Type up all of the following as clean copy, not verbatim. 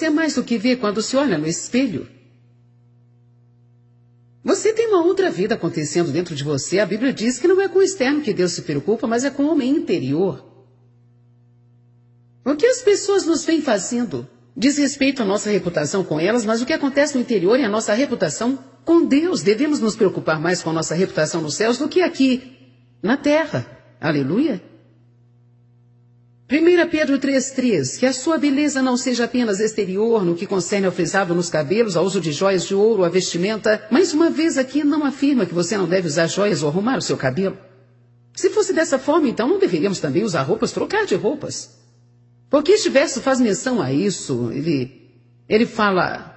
é mais do que vê quando se olha no espelho. Você tem uma outra vida acontecendo dentro de você. A Bíblia diz que não é com o externo que Deus se preocupa, mas é com o homem interior. O que as pessoas nos vêm fazendo diz respeito à nossa reputação com elas, mas o que acontece no interior é a nossa reputação com Deus. Devemos nos preocupar mais com a nossa reputação nos céus do que aqui na terra. Aleluia. 1 Pedro 3,3, que a sua beleza não seja apenas exterior, no que concerne ao frisado nos cabelos, ao uso de joias de ouro, a vestimenta. Mais uma vez aqui não afirma que você não deve usar joias ou arrumar o seu cabelo. Se fosse dessa forma, então não deveríamos também usar roupas, trocar de roupas. Porque este verso faz menção a isso. Ele fala,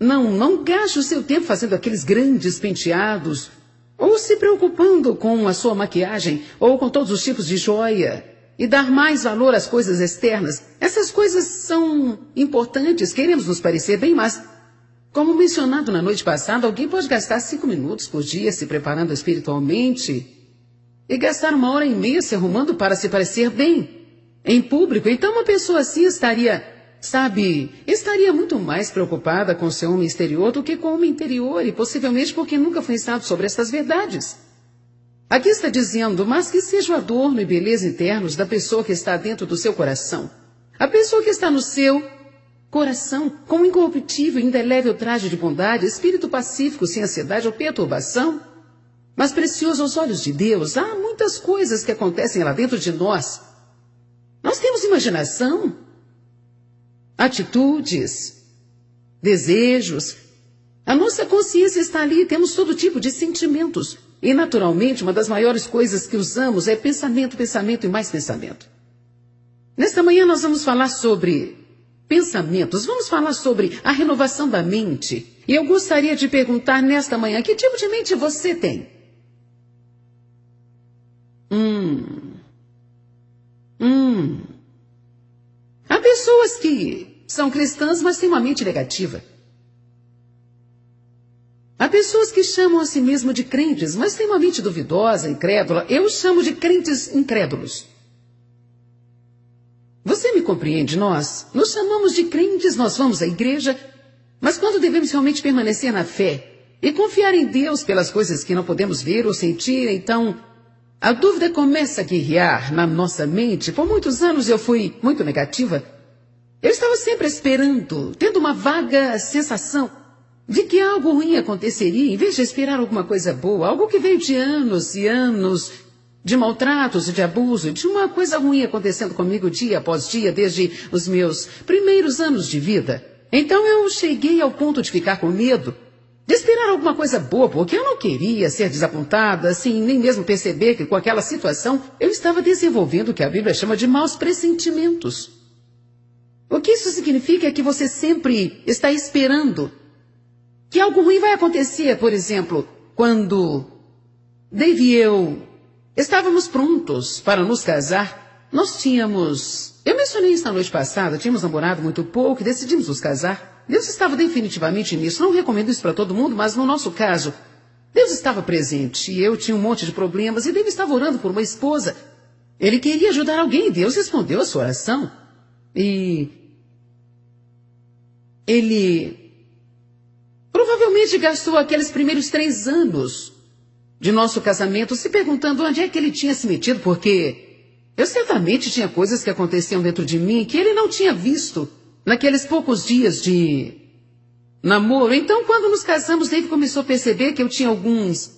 não gaste o seu tempo fazendo aqueles grandes penteados, ou se preocupando com a sua maquiagem, ou com todos os tipos de joia, e dar mais valor às coisas externas. Essas coisas são importantes, queremos nos parecer bem, mas, como mencionado na noite passada, alguém pode gastar 5 minutos por dia se preparando espiritualmente e gastar 1h30 se arrumando para se parecer bem em público. Então uma pessoa assim estaria muito mais preocupada com seu homem exterior do que com o homem interior, e possivelmente porque nunca foi ensinado sobre estas verdades. Aqui está dizendo, mas que seja o adorno e beleza internos da pessoa que está dentro do seu coração. A pessoa que está no seu coração, com um incorruptível e indelével traje de bondade, espírito pacífico, sem ansiedade ou perturbação, mas precioso aos olhos de Deus. Há muitas coisas que acontecem lá dentro de nós. Nós temos imaginação, atitudes, desejos. A nossa consciência está ali, temos todo tipo de sentimentos. E, naturalmente, uma das maiores coisas que usamos é pensamento, pensamento e mais pensamento. Nesta manhã nós vamos falar sobre pensamentos, vamos falar sobre a renovação da mente. E eu gostaria de perguntar nesta manhã, que tipo de mente você tem? Há pessoas que são cristãs, mas têm uma mente negativa. Há pessoas que chamam a si mesmo de crentes, mas têm uma mente duvidosa, incrédula. Eu chamo de crentes incrédulos. Você me compreende? Nós nos chamamos de crentes, nós vamos à igreja, mas quando devemos realmente permanecer na fé e confiar em Deus pelas coisas que não podemos ver ou sentir, então a dúvida começa a guerrear na nossa mente. Por muitos anos eu fui muito negativa. Eu estava sempre esperando, tendo uma vaga sensação de que algo ruim aconteceria, em vez de esperar alguma coisa boa, algo que veio de anos e anos de maltratos e de abuso, de uma coisa ruim acontecendo comigo dia após dia, desde os meus primeiros anos de vida. Então eu cheguei ao ponto de ficar com medo, de esperar alguma coisa boa, porque eu não queria ser desapontada, assim, nem mesmo perceber que com aquela situação eu estava desenvolvendo o que a Bíblia chama de maus pressentimentos. O que isso significa é que você sempre está esperando que algo ruim vai acontecer. Por exemplo, quando Dave e eu estávamos prontos para nos casar, eu mencionei isso na noite passada, tínhamos namorado muito pouco e decidimos nos casar. Deus estava definitivamente nisso. Não recomendo isso para todo mundo, mas no nosso caso, Deus estava presente. Eu tinha um monte de problemas e Dave estava orando por uma esposa. Ele queria ajudar alguém e Deus respondeu a sua oração. E ele provavelmente gastou aqueles primeiros 3 anos de nosso casamento se perguntando onde é que ele tinha se metido, porque eu certamente tinha coisas que aconteciam dentro de mim que ele não tinha visto naqueles poucos dias de namoro. Então, quando nos casamos, Dave começou a perceber que eu tinha alguns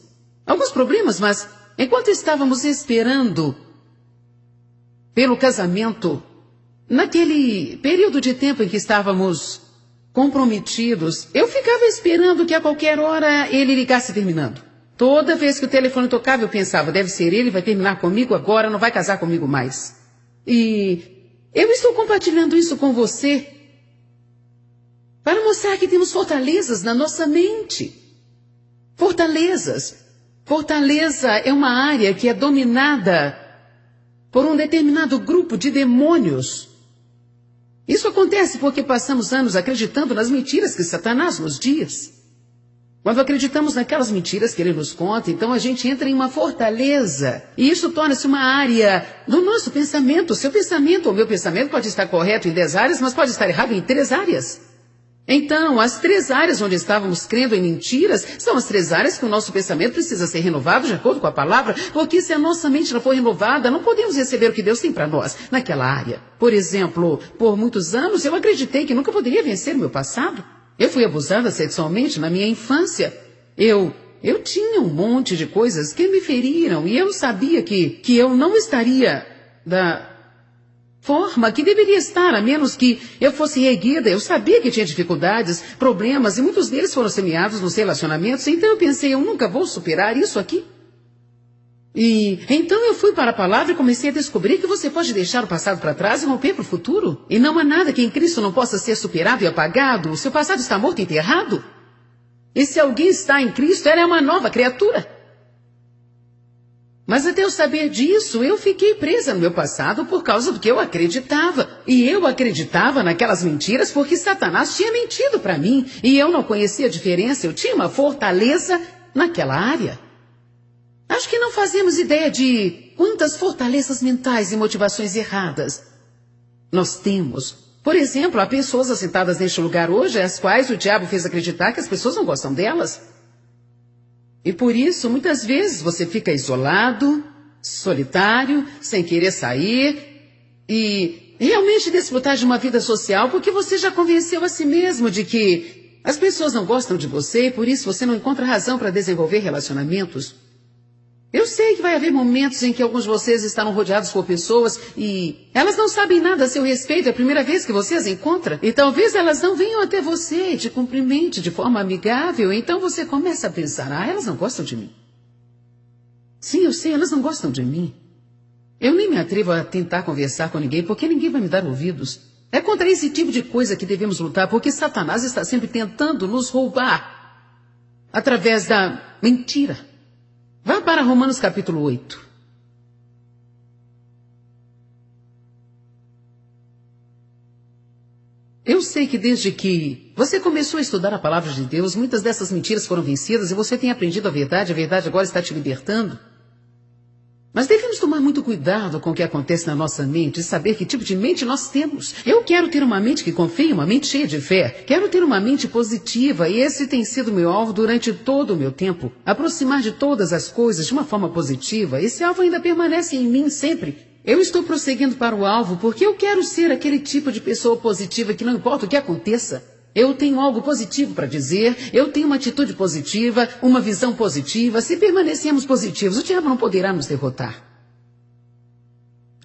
problemas, mas enquanto estávamos esperando pelo casamento, naquele período de tempo em que estávamos comprometidos, eu ficava esperando que a qualquer hora ele ligasse terminando. Toda vez que o telefone tocava, eu pensava, deve ser ele, vai terminar comigo agora, não vai casar comigo mais. E eu estou compartilhando isso com você para mostrar que temos fortalezas na nossa mente. Fortalezas. Fortaleza é uma área que é dominada por um determinado grupo de demônios. Isso acontece porque passamos anos acreditando nas mentiras que Satanás nos diz. Quando acreditamos naquelas mentiras que ele nos conta, então a gente entra em uma fortaleza. E isso torna-se uma área do nosso pensamento. O seu pensamento ou o meu pensamento pode estar correto em 10 áreas, mas pode estar errado em 3 áreas. Então, as 3 áreas onde estávamos crendo em mentiras são as 3 áreas que o nosso pensamento precisa ser renovado de acordo com a palavra, porque se a nossa mente não for renovada, não podemos receber o que Deus tem para nós naquela área. Por exemplo, por muitos anos eu acreditei que nunca poderia vencer o meu passado. Eu fui abusada sexualmente na minha infância. Eu tinha um monte de coisas que me feriram e eu sabia que eu não estaria da forma que deveria estar, a menos que eu fosse reerguida. Eu sabia que tinha dificuldades, problemas, e muitos deles foram semeados nos relacionamentos, então eu pensei, eu nunca vou superar isso aqui. E então eu fui para a palavra e comecei a descobrir que você pode deixar o passado para trás e romper para o futuro. E não há nada que em Cristo não possa ser superado e apagado. O seu passado está morto e enterrado. E se alguém está em Cristo, ela é uma nova criatura. Mas até eu saber disso, eu fiquei presa no meu passado por causa do que eu acreditava. E eu acreditava naquelas mentiras porque Satanás tinha mentido para mim. E eu não conhecia a diferença, eu tinha uma fortaleza naquela área. Acho que não fazemos ideia de quantas fortalezas mentais e motivações erradas nós temos. Por exemplo, há pessoas assentadas neste lugar hoje, às quais o diabo fez acreditar que as pessoas não gostam delas. E por isso, muitas vezes, você fica isolado, solitário, sem querer sair e realmente desfrutar de uma vida social porque você já convenceu a si mesmo de que as pessoas não gostam de você e por isso você não encontra razão para desenvolver relacionamentos. Eu sei que vai haver momentos em que alguns de vocês estarão rodeados por pessoas e elas não sabem nada a seu respeito, é a primeira vez que você as encontra. E talvez elas não venham até você e te cumprimente de forma amigável, então você começa a pensar, elas não gostam de mim. Sim, eu sei, elas não gostam de mim. Eu nem me atrevo a tentar conversar com ninguém, porque ninguém vai me dar ouvidos. É contra esse tipo de coisa que devemos lutar, porque Satanás está sempre tentando nos roubar através da mentira. Vá para Romanos capítulo 8. Eu sei que desde que você começou a estudar a palavra de Deus, muitas dessas mentiras foram vencidas e você tem aprendido a verdade agora está te libertando. Mas devemos tomar muito cuidado com o que acontece na nossa mente e saber que tipo de mente nós temos. Eu quero ter uma mente que confie, uma mente cheia de fé. Quero ter uma mente positiva e esse tem sido meu alvo durante todo o meu tempo. Aproximar de todas as coisas de uma forma positiva. Esse alvo ainda permanece em mim sempre. Eu estou prosseguindo para o alvo porque eu quero ser aquele tipo de pessoa positiva que não importa o que aconteça. Eu tenho algo positivo para dizer, eu tenho uma atitude positiva, uma visão positiva. Se permanecermos positivos, o diabo não poderá nos derrotar.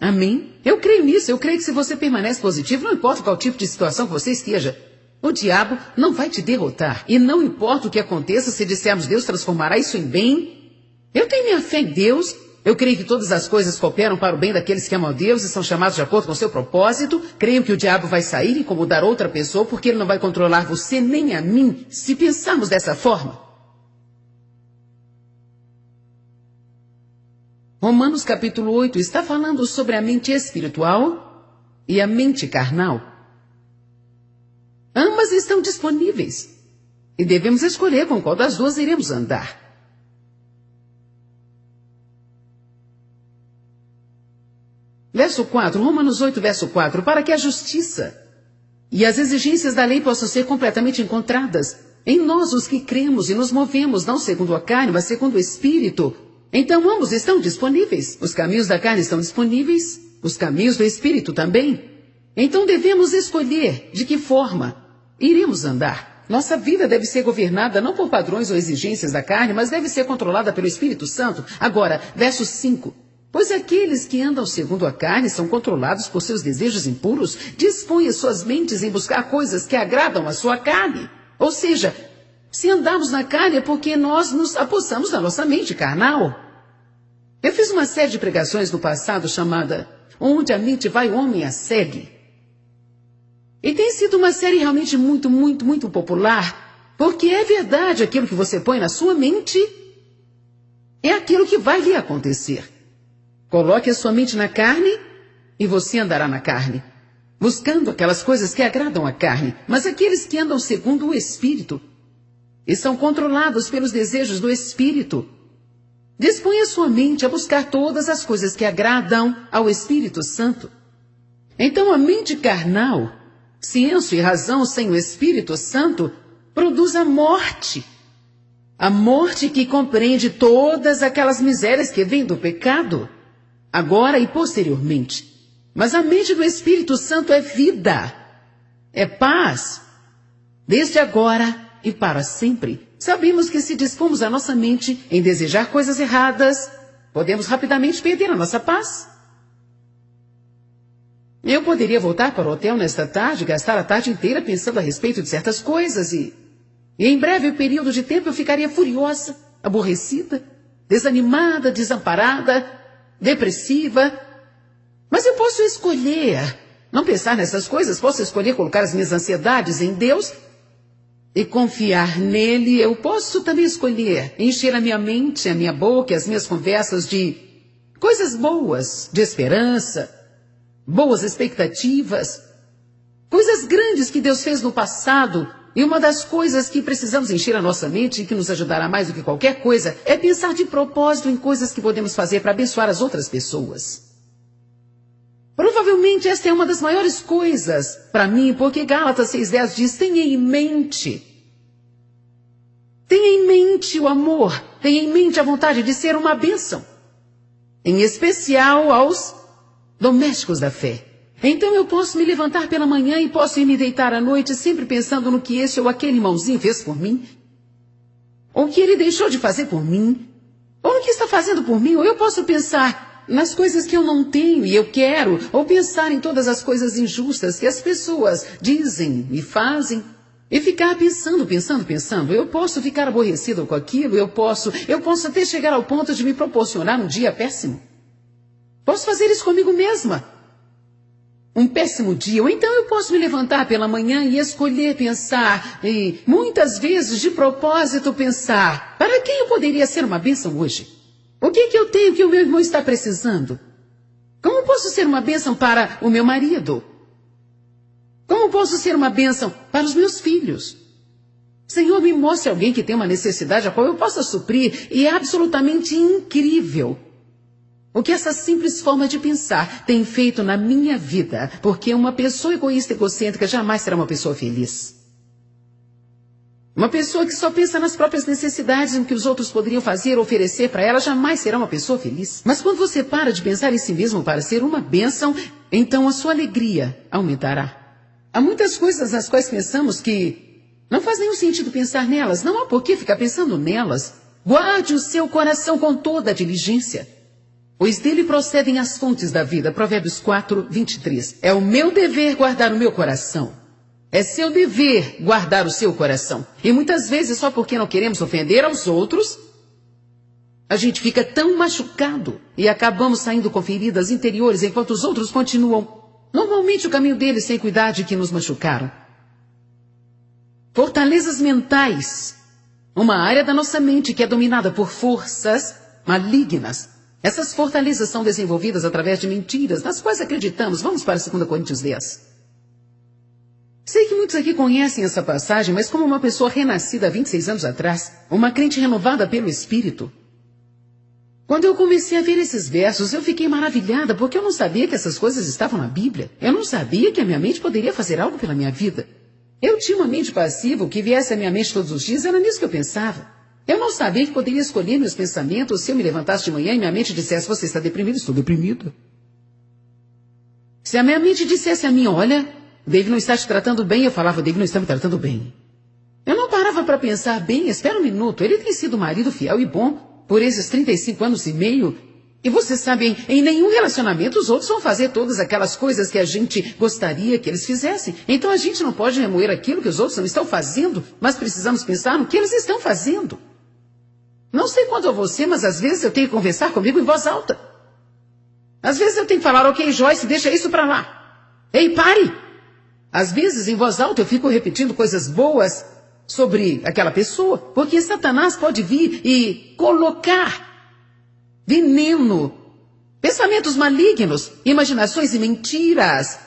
Amém? Eu creio nisso, eu creio que se você permanece positivo, não importa qual tipo de situação que você esteja, o diabo não vai te derrotar. E não importa o que aconteça, se dissermos Deus transformará isso em bem. Eu tenho minha fé em Deus. Eu creio que todas as coisas cooperam para o bem daqueles que amam a Deus e são chamados de acordo com o seu propósito. Creio que o diabo vai sair e incomodar outra pessoa porque ele não vai controlar você nem a mim, se pensarmos dessa forma. Romanos capítulo 8 está falando sobre a mente espiritual e a mente carnal. Ambas estão disponíveis e devemos escolher com qual das duas iremos andar. Verso 4, Romanos 8, verso 4, para que a justiça e as exigências da lei possam ser completamente encontradas em nós os que cremos e nos movemos, não segundo a carne, mas segundo o Espírito. Então ambos estão disponíveis. Os caminhos da carne estão disponíveis, os caminhos do Espírito também. Então devemos escolher de que forma iremos andar. Nossa vida deve ser governada não por padrões ou exigências da carne, mas deve ser controlada pelo Espírito Santo. Agora, verso 5. Pois aqueles que andam segundo a carne são controlados por seus desejos impuros, dispõem as suas mentes em buscar coisas que agradam a sua carne. Ou seja, se andamos na carne é porque nós nos apossamos da nossa mente carnal. Eu fiz uma série de pregações no passado chamada Onde a Mente Vai, o Homem a Segue. E tem sido uma série realmente muito popular, porque é verdade, aquilo que você põe na sua mente é aquilo que vai lhe acontecer. Coloque a sua mente na carne e você andará na carne, buscando aquelas coisas que agradam a carne. Mas aqueles que andam segundo o Espírito, e são controlados pelos desejos do Espírito. Disponha sua mente a buscar todas as coisas que agradam ao Espírito Santo. Então a mente carnal, senso e razão sem o Espírito Santo, produz a morte. A morte que compreende todas aquelas misérias que vêm do pecado, agora e posteriormente. Mas a mente do Espírito Santo é vida, é paz, desde agora e para sempre. Sabemos que se dispomos a nossa mente em desejar coisas erradas, podemos rapidamente perder a nossa paz. Eu poderia voltar para o hotel nesta tarde, gastar a tarde inteira pensando a respeito de certas coisas e em breve período de tempo eu ficaria furiosa, aborrecida, desanimada, desamparada, depressiva. Mas eu posso escolher não pensar nessas coisas, posso escolher colocar as minhas ansiedades em Deus e confiar nele. Eu posso também escolher encher a minha mente, a minha boca, as minhas conversas de coisas boas, de esperança, boas expectativas, coisas grandes que Deus fez no passado. E uma das coisas que precisamos encher a nossa mente e que nos ajudará mais do que qualquer coisa é pensar de propósito em coisas que podemos fazer para abençoar as outras pessoas. Provavelmente esta é uma das maiores coisas para mim, porque Gálatas 6,10 diz: tenha em mente o amor, tenha em mente a vontade de ser uma bênção, em especial aos domésticos da fé. Então eu posso me levantar pela manhã e posso ir me deitar à noite sempre pensando no que esse ou aquele irmãozinho fez por mim, ou o que ele deixou de fazer por mim, ou no que está fazendo por mim. Ou eu posso pensar nas coisas que eu não tenho e eu quero, ou pensar em todas as coisas injustas que as pessoas dizem e fazem, e ficar pensando. Eu posso ficar aborrecido com aquilo, eu posso até chegar ao ponto de me proporcionar um dia péssimo. Posso fazer isso comigo mesma. Um péssimo dia. Ou então eu posso me levantar pela manhã e escolher pensar, e muitas vezes de propósito pensar, para quem eu poderia ser uma bênção hoje? O que eu tenho que o meu irmão está precisando? Como posso ser uma bênção para o meu marido? Como posso ser uma bênção para os meus filhos? Senhor, me mostre alguém que tem uma necessidade a qual eu possa suprir. E é absolutamente incrível o que essa simples forma de pensar tem feito na minha vida, porque uma pessoa egoísta e egocêntrica jamais será uma pessoa feliz. Uma pessoa que só pensa nas próprias necessidades e no que os outros poderiam fazer ou oferecer para ela jamais será uma pessoa feliz. Mas quando você para de pensar em si mesmo para ser uma bênção, então a sua alegria aumentará. Há muitas coisas nas quais pensamos que não faz nenhum sentido pensar nelas. Não há por que ficar pensando nelas. Guarde o seu coração com toda a diligência, pois dele procedem as fontes da vida. Provérbios 4:23. É o meu dever guardar o meu coração. É seu dever guardar o seu coração. E muitas vezes, só porque não queremos ofender aos outros, a gente fica tão machucado e acabamos saindo com feridas interiores enquanto os outros continuam normalmente o caminho deles sem cuidar de que nos machucaram. Fortalezas mentais. Uma área da nossa mente que é dominada por forças malignas. Essas fortalezas são desenvolvidas através de mentiras, nas quais acreditamos. Vamos para 2 Coríntios 10. Sei que muitos aqui conhecem essa passagem, mas como uma pessoa renascida há 26 anos atrás, uma crente renovada pelo Espírito, quando eu comecei a ver esses versos, eu fiquei maravilhada, porque eu não sabia que essas coisas estavam na Bíblia. Eu não sabia que a minha mente poderia fazer algo pela minha vida. Eu tinha uma mente passiva, o que viesse à minha mente todos os dias era nisso que eu pensava. Eu não sabia que poderia escolher meus pensamentos se eu me levantasse de manhã e minha mente dissesse: você está deprimido? Estou deprimida. Se a minha mente dissesse a mim: olha, David não está te tratando bem, eu falava: David não está me tratando bem. Eu não parava para pensar: bem, espera um minuto, ele tem sido um marido fiel e bom por esses 35 anos e meio. E você sabe, em nenhum relacionamento os outros vão fazer todas aquelas coisas que a gente gostaria que eles fizessem. Então a gente não pode remoer aquilo que os outros não estão fazendo, mas precisamos pensar no que eles estão fazendo. Não sei quanto a você, mas às vezes eu tenho que conversar comigo em voz alta. Às vezes eu tenho que falar: ok, Joyce, deixa isso para lá. Ei, pare! Às vezes em voz alta eu fico repetindo coisas boas sobre aquela pessoa, porque Satanás pode vir e colocar veneno, pensamentos malignos, imaginações e mentiras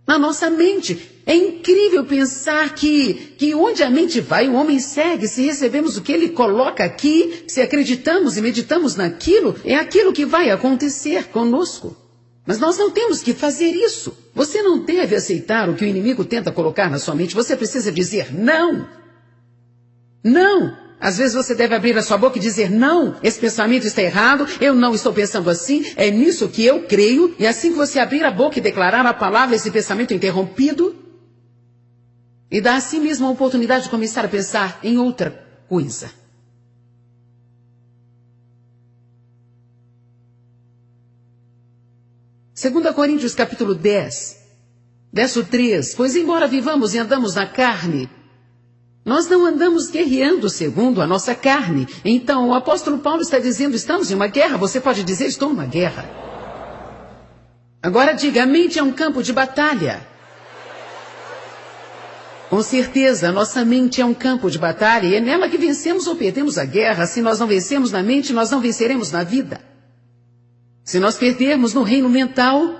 na nossa mente. É incrível pensar que onde a mente vai, o homem segue. Se recebemos o que ele coloca aqui, se acreditamos e meditamos naquilo, é aquilo que vai acontecer conosco. Mas nós não temos que fazer isso. Você não deve aceitar o que o inimigo tenta colocar na sua mente. Você precisa dizer não. Não. Às vezes você deve abrir a sua boca e dizer não, esse pensamento está errado, eu não estou pensando assim, é nisso que eu creio. E assim que você abrir a boca e declarar a palavra, esse pensamento interrompido, e dá a si mesmo a oportunidade de começar a pensar em outra coisa. Segunda Coríntios capítulo 10, verso 3. Pois embora vivamos e andamos na carne, nós não andamos guerreando segundo a nossa carne. Então o apóstolo Paulo está dizendo, estamos em uma guerra. Você pode dizer, estou numa guerra. Agora diga, a mente é um campo de batalha. Com certeza, a nossa mente é um campo de batalha e é nela que vencemos ou perdemos a guerra. Se nós não vencemos na mente, nós não venceremos na vida. Se nós perdermos no reino mental,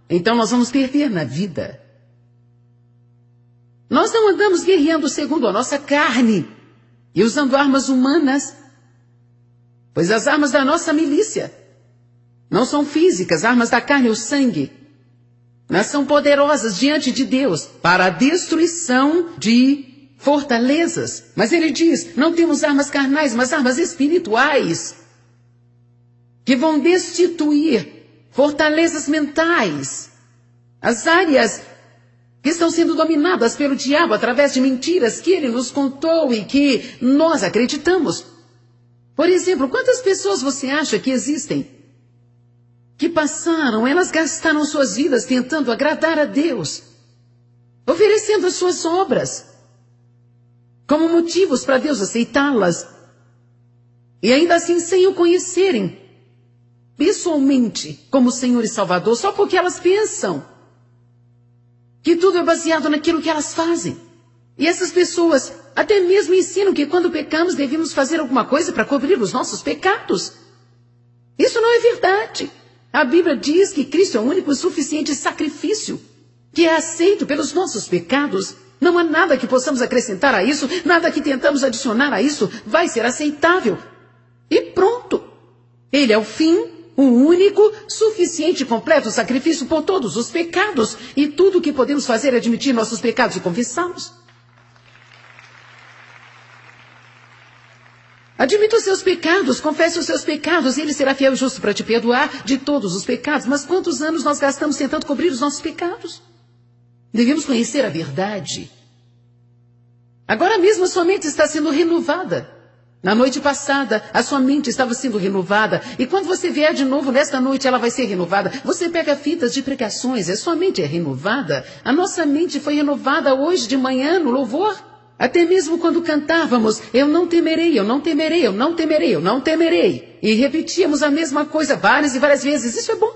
então nós vamos perder na vida. Nós não andamos guerreando segundo a nossa carne e usando armas humanas, pois as armas da nossa milícia não são físicas, armas da carne ou sangue, mas são poderosas diante de Deus para a destruição de fortalezas. Mas ele diz, não temos armas carnais, mas armas espirituais, que vão destituir fortalezas mentais, as áreas que estão sendo dominadas pelo diabo através de mentiras que ele nos contou e que nós acreditamos. Por exemplo, quantas pessoas você acha que existem que passaram, elas gastaram suas vidas tentando agradar a Deus, oferecendo as suas obras como motivos para Deus aceitá-las, e ainda assim sem o conhecerem pessoalmente como Senhor e Salvador, só porque elas pensam que tudo é baseado naquilo que elas fazem. E essas pessoas até mesmo ensinam que quando pecamos devemos fazer alguma coisa para cobrir os nossos pecados. Isso não é verdade. A Bíblia diz que Cristo é o único e suficiente sacrifício que é aceito pelos nossos pecados. Não há nada que possamos acrescentar a isso, nada que tentamos adicionar a isso vai ser aceitável. E pronto. Ele é o fim, o único, suficiente e completo sacrifício por todos os pecados. E tudo o que podemos fazer é admitir nossos pecados e confessá-los. Admita os seus pecados, confesse os seus pecados, e Ele será fiel e justo para te perdoar de todos os pecados. Mas quantos anos nós gastamos tentando cobrir os nossos pecados? Devemos conhecer a verdade. Agora mesmo a sua mente está sendo renovada. Na noite passada, a sua mente estava sendo renovada. E quando você vier de novo nesta noite, ela vai ser renovada. Você pega fitas de pregações, a sua mente é renovada. A nossa mente foi renovada hoje de manhã no louvor. Até mesmo quando cantávamos, eu não temerei, eu não temerei, eu não temerei, eu não temerei. E repetíamos a mesma coisa várias e várias vezes. Isso é bom.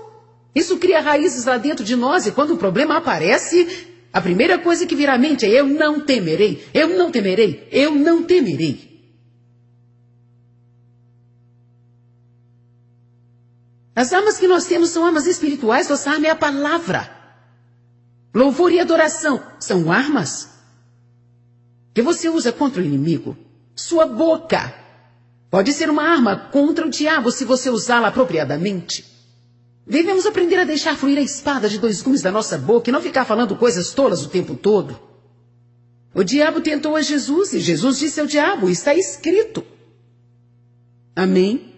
Isso cria raízes lá dentro de nós e quando o problema aparece, a primeira coisa que vira à mente é eu não temerei, eu não temerei, eu não temerei. As armas que nós temos são armas espirituais, nossa arma é a palavra. Louvor e adoração são armas que você usa contra o inimigo. Sua boca pode ser uma arma contra o diabo se você usá-la apropriadamente. Devemos aprender a deixar fluir a espada de dois gumes da nossa boca e não ficar falando coisas tolas o tempo todo. O diabo tentou a Jesus e Jesus disse ao diabo, está escrito. Amém?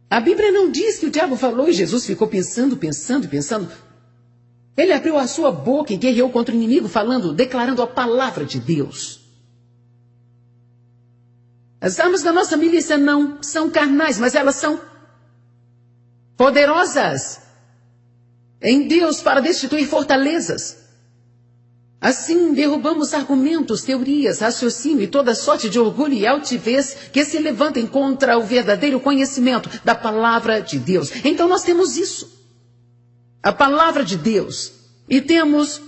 A Bíblia não diz que o diabo falou e Jesus ficou pensando. Ele abriu a sua boca e guerreou contra o inimigo, declarando a palavra de Deus. As armas da nossa milícia não são carnais, mas elas são poderosas em Deus para destituir fortalezas. Assim, derrubamos argumentos, teorias, raciocínio e toda sorte de orgulho e altivez que se levantem contra o verdadeiro conhecimento da palavra de Deus. Então nós temos isso. A palavra de Deus, e temos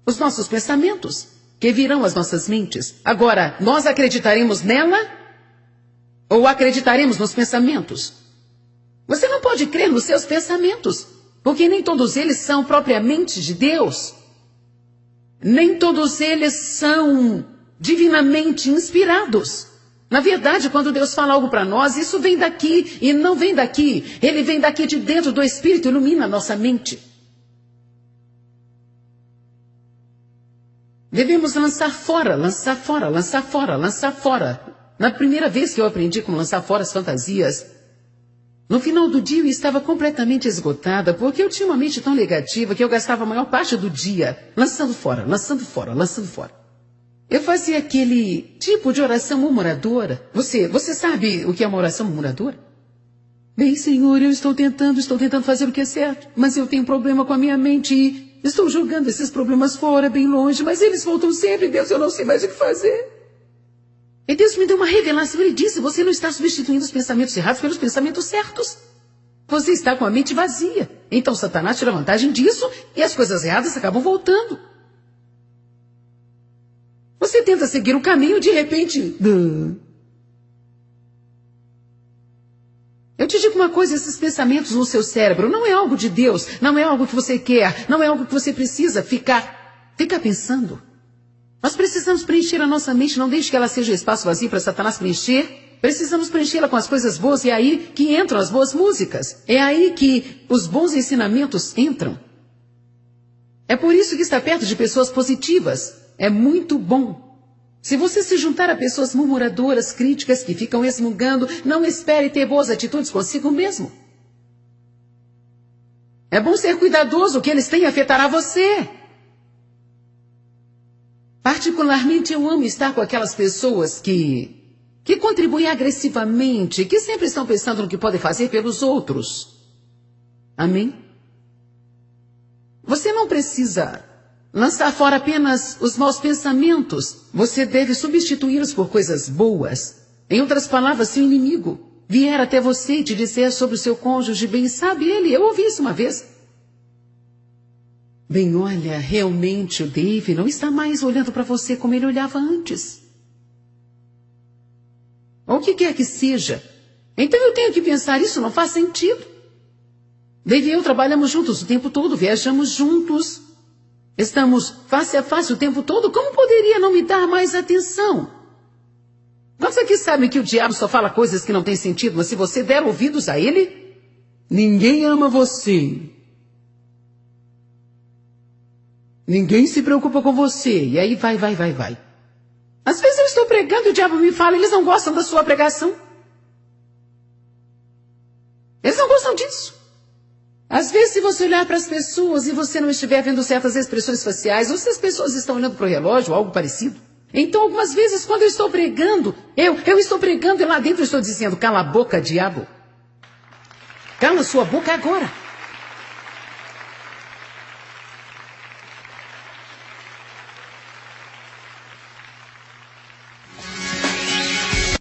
os nossos pensamentos, que virão às nossas mentes. Agora, nós acreditaremos nela ou acreditaremos nos pensamentos? Você não pode crer nos seus pensamentos. Porque nem todos eles são propriamente de Deus. Nem todos eles são divinamente inspirados. Na verdade, quando Deus fala algo para nós, isso vem daqui e não vem daqui. Ele vem daqui de dentro do Espírito, ilumina a nossa mente. Devemos lançar fora, lançar fora, lançar fora, lançar fora. Na primeira vez que eu aprendi como lançar fora as fantasias, no final do dia eu estava completamente esgotada, porque eu tinha uma mente tão negativa que eu gastava a maior parte do dia lançando fora, lançando fora, lançando fora. Eu fazia aquele tipo de oração murmuradora. Você sabe o que é uma oração murmuradora? Bem, Senhor, eu estou tentando fazer o que é certo, mas eu tenho um problema com a minha mente e estou jogando esses problemas fora, bem longe, mas eles voltam sempre, Deus, eu não sei mais o que fazer. E Deus me deu uma revelação, Ele disse, você não está substituindo os pensamentos errados pelos pensamentos certos. Você está com a mente vazia. Então Satanás tira vantagem disso e as coisas erradas acabam voltando. Você tenta seguir o caminho, de repente... Eu te digo uma coisa, esses pensamentos no seu cérebro não é algo de Deus, não é algo que você quer, não é algo que você precisa ficar pensando. Nós precisamos preencher a nossa mente, não deixe que ela seja espaço vazio para Satanás preencher. Precisamos preenchê-la com as coisas boas e é aí que entram as boas músicas. É aí que os bons ensinamentos entram. É por isso que estar perto de pessoas positivas é muito bom. Se você se juntar a pessoas murmuradoras, críticas, que ficam resmungando, não espere ter boas atitudes consigo mesmo. É bom ser cuidadoso, o que eles têm afetará você. Particularmente eu amo estar com aquelas pessoas que contribuem agressivamente, que sempre estão pensando no que podem fazer pelos outros. Amém? Você não precisa lançar fora apenas os maus pensamentos. Você deve substituí-los por coisas boas. Em outras palavras, se o inimigo vier até você e te disser sobre o seu cônjuge, bem, sabe ele, eu ouvi isso uma vez. Bem, olha, realmente o Dave não está mais olhando para você como ele olhava antes. Ou o que quer que seja. Então eu tenho que pensar, isso não faz sentido. Dave e eu trabalhamos juntos o tempo todo, viajamos juntos. Estamos face a face o tempo todo, como poderia não me dar mais atenção? Quantos aqui sabem que o diabo só fala coisas que não têm sentido, mas se você der ouvidos a ele, ninguém ama você. Ninguém se preocupa com você. E aí vai. Às vezes eu estou pregando e o diabo me fala, eles não gostam da sua pregação. Eles não gostam disso. Às vezes, se você olhar para as pessoas e você não estiver vendo certas expressões faciais, ou se as pessoas estão olhando para o relógio ou algo parecido. Então, algumas vezes, quando eu estou pregando, eu estou pregando e lá dentro eu estou dizendo, cala a boca, diabo. Cala sua boca agora.